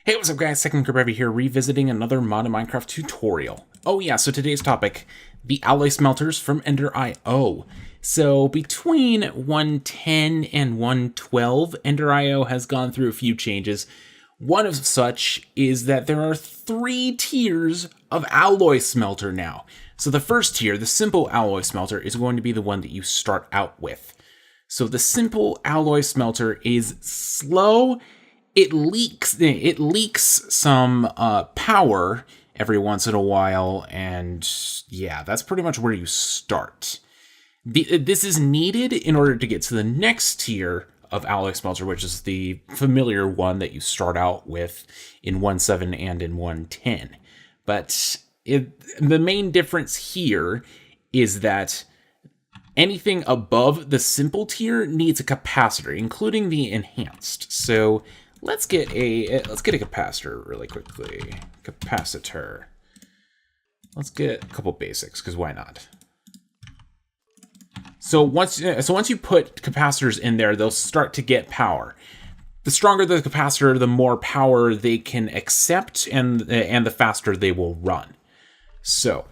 Hey, what's up guys, Second Grip here, revisiting another mod in Minecraft tutorial. Oh yeah, so today's topic, the alloy smelters from Ender.io. So between 1.10 and 1.12, Ender.io has gone through a few changes. One of such is that there are 3 tiers of alloy smelter now. So the first tier, the simple alloy smelter, is going to be the one that you start out with. So the simple alloy smelter is slow. It leaks some power every once in a while, and yeah, that's pretty much where you start. This is needed in order to get to the next tier of alloy smelter, which is the familiar one that you start out with in 1.7 and in 1.10. But the main difference here is that anything above the simple tier needs a capacitor, including the enhanced. So let's get a capacitor really quickly. Capacitor. Let's get a couple basics, because why not? So once you put capacitors in there, they'll start to get power. The stronger the capacitor, the more power they can accept, and the faster they will run. So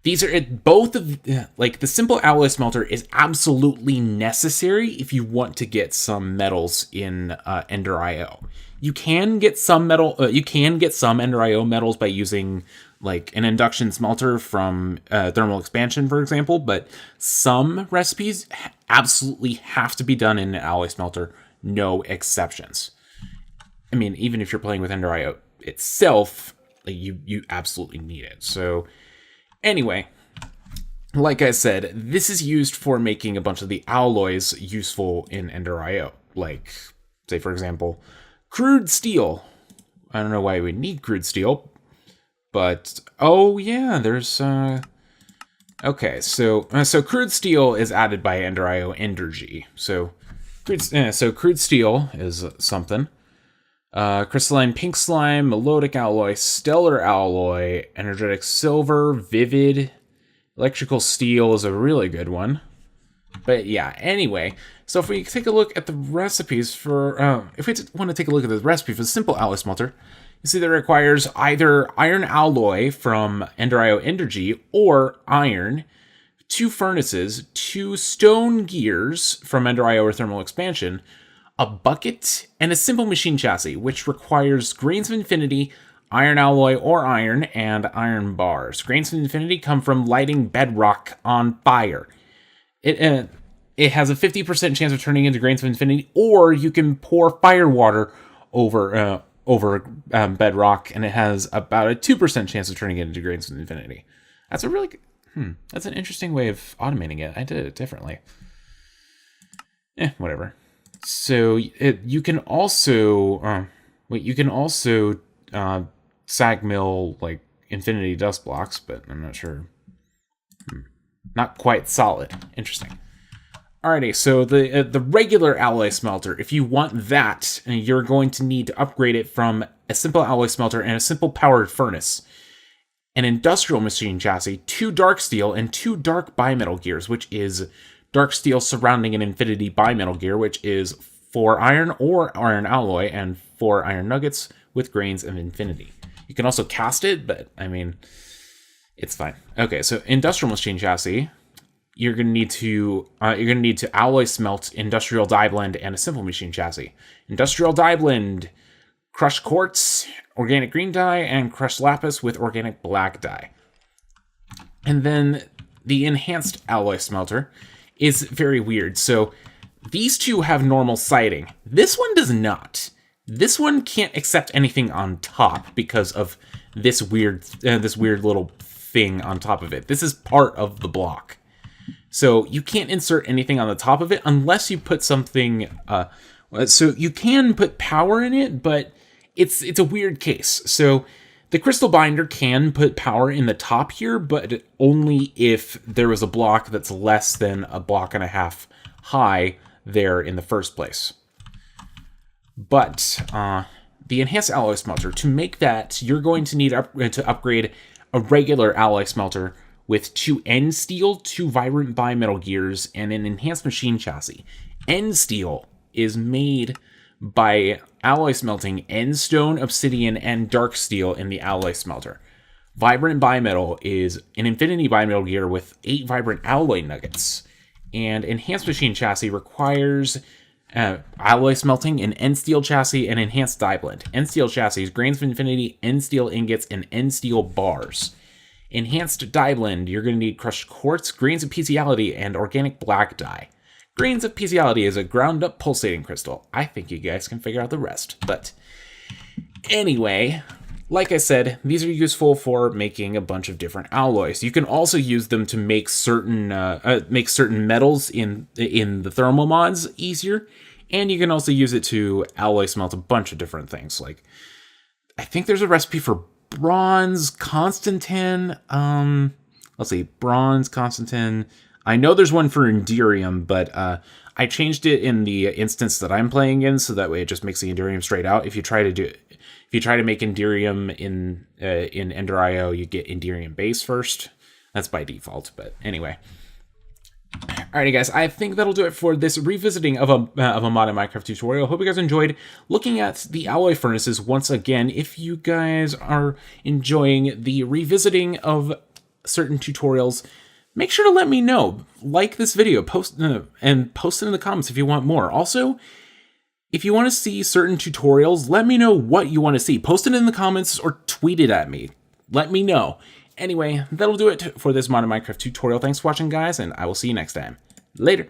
these are both of like the simple alloy smelter is absolutely necessary if you want to get some metals in Ender.io. You can get some Ender.io metals by using like an induction smelter from thermal expansion, for example. But some recipes absolutely have to be done in an alloy smelter, no exceptions. I mean, even if you're playing with Ender.io itself, like, you absolutely need it. So anyway, like I said, this is used for making a bunch of the alloys useful in Ender.io. Like, say, for example, crude steel. I don't know why we need crude steel, but, oh yeah, there's, okay, so crude steel is added by Ender.io Endergy. So crude steel is something. Crystalline pink slime, melodic alloy, stellar alloy, energetic silver, vivid, electrical steel is a really good one. But yeah, anyway, so if we take a look at the recipes for, if we want to take a look at the recipe for the simple alloy smelter, you see that it requires either iron alloy from Ender.io Endergy or iron, 2 furnaces, 2 stone gears from Ender.io or thermal expansion, a bucket, and a simple machine chassis, which requires grains of infinity, iron alloy or iron, and iron bars. Grains of infinity come from lighting bedrock on fire. It has a 50% chance of turning into grains of infinity, or you can pour fire water over bedrock, and it has about a 2% chance of turning it into grains of infinity. That's a really that's an interesting way of automating it. I did it differently. Whatever. So you can also sag mill like infinity dust blocks, but I'm not sure. Not quite solid. Interesting. Alrighty, so the regular alloy smelter, if you want that, you're going to need to upgrade it from a simple alloy smelter and a simple powered furnace, an industrial machine chassis, 2 dark steel, and 2 dark bimetal gears, which is dark steel surrounding an infinity bimetal gear, which is 4 iron or iron alloy, and 4 iron nuggets with grains of infinity. You can also cast it, but I mean, it's fine. Okay, so industrial machine chassis, you're gonna need to alloy smelt industrial dye blend and a simple machine chassis. Industrial dye blend, crushed quartz, organic green dye, and crushed lapis with organic black dye. And then the enhanced alloy smelter is very weird. So these two have normal siding. This one does not. This one can't accept anything on top because of this weird little thing on top of it. This is part of the block. So you can't insert anything on the top of it unless you put something, so you can put power in it, but it's a weird case. So the crystal binder can put power in the top here, but only if there was a block that's less than a block and a half high there in the first place. But the enhanced alloy smelter, to make that, you're going to need to upgrade a regular alloy smelter with 2 end steel, 2 vibrant bimetal gears, and an enhanced machine chassis. End steel is made by alloy smelting, end stone, obsidian, and dark steel in the alloy smelter. Vibrant bimetal is an infinity bimetal gear with 8 vibrant alloy nuggets. And enhanced machine chassis requires alloy smelting, an end steel chassis, and enhanced die blend. End steel chassis, grains of infinity, end steel ingots, and end steel bars. Enhanced die blend, you're going to need crushed quartz, grains of pisiality, and organic black dye. Grains of pisiality is a ground up pulsating crystal. I think you guys can figure out the rest. But anyway, like I said, these are useful for making a bunch of different alloys. You can also use them to make certain metals in the thermal mods easier, and you can also use it to alloy smelt a bunch of different things. Like, I think there's a recipe for bronze Constantin. Let's see, bronze Constantin. I know there's one for Enderium, but I changed it in the instance that I'm playing in, so that way it just makes the Enderium straight out. If you try to make Enderium in Ender.io, you get Enderium base first. That's by default, but anyway. Alrighty, guys, I think that'll do it for this revisiting of a modded Minecraft tutorial. Hope you guys enjoyed looking at the alloy furnaces once again. If you guys are enjoying the revisiting of certain tutorials, make sure to let me know. Like this video, post it in the comments if you want more. Also, if you want to see certain tutorials, let me know what you want to see. Post it in the comments or tweet it at me. Let me know. Anyway, that'll do it for this modded Minecraft tutorial. Thanks for watching, guys, and I will see you next time. Later.